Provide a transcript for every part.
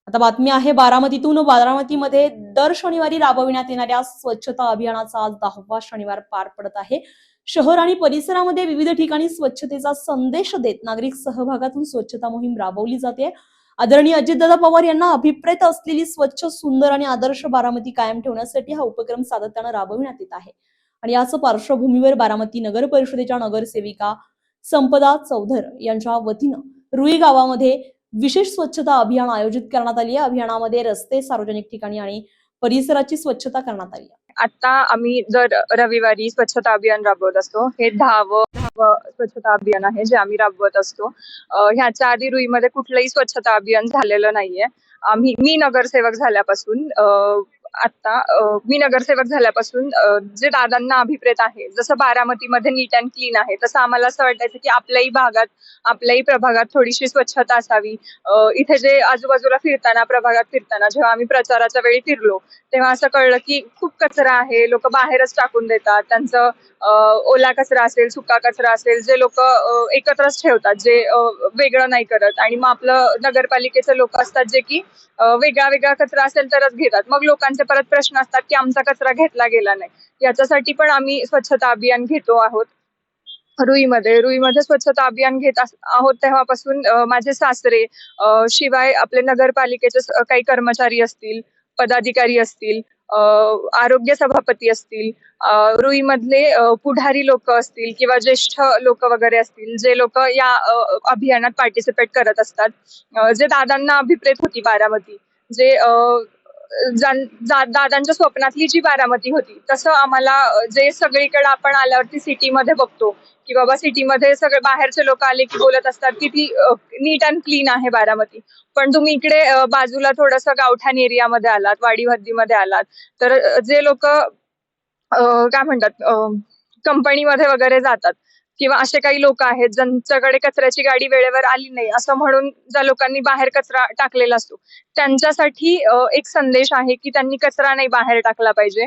आता बातमी आहे बारामतीतून। बारामतीमध्ये दर शनिवारी राबविण्यात येणाऱ्या स्वच्छता अभियानाचा आज 10वा शनिवार पार पडत आहे। शहर आणि परिसरामध्ये विविध ठिकाणी स्वच्छतेचा संदेश देत नागरिक सहभागातून स्वच्छता मोहीम राबवली जाते। आदरणीय अजितदादा पवार यांना अभिप्रेत असलेली स्वच्छ, सुंदर आणि आदर्श बारामती कायम ठेवण्यासाठी हा उपक्रम सातत्याने राबविण्यात येत आहे। आणि याच पार्श्वभूमीवर बारामती नगर परिषदेच्या नगरसेविका संपदा चौधर यांच्या वतीनं रुई गावामध्ये विशेष स्वच्छता अभियान आयोजित करण्यात आली आहे। अभियानामध्ये रस्ते, सार्वजनिक ठिकाणी आणि परिसराची स्वच्छता करण्यात आली आहे। आता आम्ही दर रविवारी स्वच्छता अभियान राबवत असतो। हे 10वं स्वच्छता अभियान आहे जे आम्ही राबवत असतो। ह्याच्या आधी रुईमध्ये कुठलंही स्वच्छता अभियान झालेलं नाहीये। मी नगरसेवक झाल्यापासून जे दादांना अभिप्रेत आहे, जसं बारामतीमध्ये नीट अँड क्लीन आहे, तसं आम्हाला असं वाटायचं की आपल्याही भागात, आपल्याही प्रभागात थोडीशी स्वच्छता असावी। इथे जे आजूबाजूला प्रभागात फिरताना जेव्हा आम्ही प्रचाराच्या वेळी फिरलो, तेव्हा असं कळलं की खूप कचरा आहे, लोक बाहेरच टाकून देतात। त्यांचं ओला कचरा असेल, सुका कचरा असेल, जे लोक एकत्रच ठेवतात, जे वेगळं नाही करत। आणि मग आपलं नगरपालिकेचे लोक असतात जे की वेगळा कचरा असेल तरच घेतात। मग लोकांचे परत प्रश्न असतात की आमचा कचरा घेतला गेला नाही। याच्यासाठी पण आम्ही स्वच्छता अभियान घेतो आहोत। रुईमध्ये स्वच्छता अभियान घेत आहोत तेव्हापासून माझे सासरे, शिवाय आपले नगरपालिकेचे काही कर्मचारी असतील, पदाधिकारी असतील, आरोग्य सभापती असतील, रुईमधले पुढारी लोक असतील किंवा ज्येष्ठ लोक वगैरे असतील, जे लोक या अभियानात पार्टिसिपेट करत असतात, जे दादांना अभिप्रेत होती बारामती, जे दादांच्या स्वप्नातली जी बारामती होती, तसं आम्हाला जे सगळीकडे आपण आल्यावरती सिटीमध्ये बघतो की बाबा सिटीमध्ये सगळे बाहेरचे लोक आले की बोलत असतात की ती नीट अँड क्लीन आहे बारामती। पण तुम्ही इकडे बाजूला थोडंसं गावठाण एरियामध्ये आलात, वाडी हद्दीमध्ये आलात, तर जे लोक काय म्हणतात, कंपनीमध्ये वगैरे जातात किंवा असे काही लोक आहेत ज्यांच्याकडे कचऱ्याची गाडी वेळेवर आली नाही असं म्हणून ज्या लोकांनी बाहेर कचरा टाकलेला असतो, त्यांच्यासाठी एक संदेश आहे की त्यांनी कचरा नाही बाहेर टाकला पाहिजे।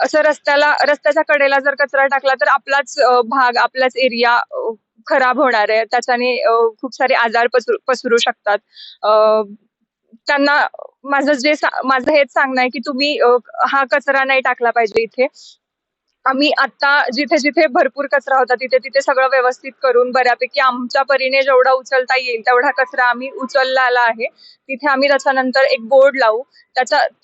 असं रस्त्याच्या कडेला जर कचरा टाकला तर आपलाच भाग, आपलाच एरिया खराब होणार आहे। त्याच्याने खूप सारे आजार पसरू शकतात। त्यांना माझं हेच सांगणं आहे की तुम्ही हा कचरा नाही टाकला पाहिजे इथे। आम्ही आता जिथे जिथे भरपूर कचरा होता तिथे सगळं व्यवस्थित करून बऱ्यापैकी आमच्या परीने जेवढा उचलता येईल तेवढा कचरा आम्ही उचलला आहे। तिथे आम्ही त्याच्यानंतर एक बोर्ड लावू,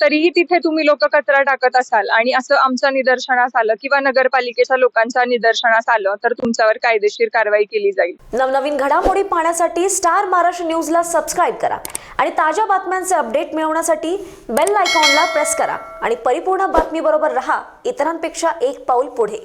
तरीही तिथे तुम्ही लोक कचरा टाकत असाल आणि असं आमच्या निदर्शनास आलं किंवा नगरपालिकेच्या लोकांच्या निदर्शनास आलं तर तुमच्यावर कायदेशीर कारवाई केली जाईल। नवनवीन घडामोडी पाहण्यासाठी स्टार महाराष्ट्र न्यूजला सबस्क्राईब करा आणि ताज्या बातम्यांचे अपडेट मिळवण्यासाठी बेल आयकॉनला प्रेस करा आणि परिपूर्ण बातमी बरोबर रहा, इतरांपेक्षा एक पाऊल पुढे।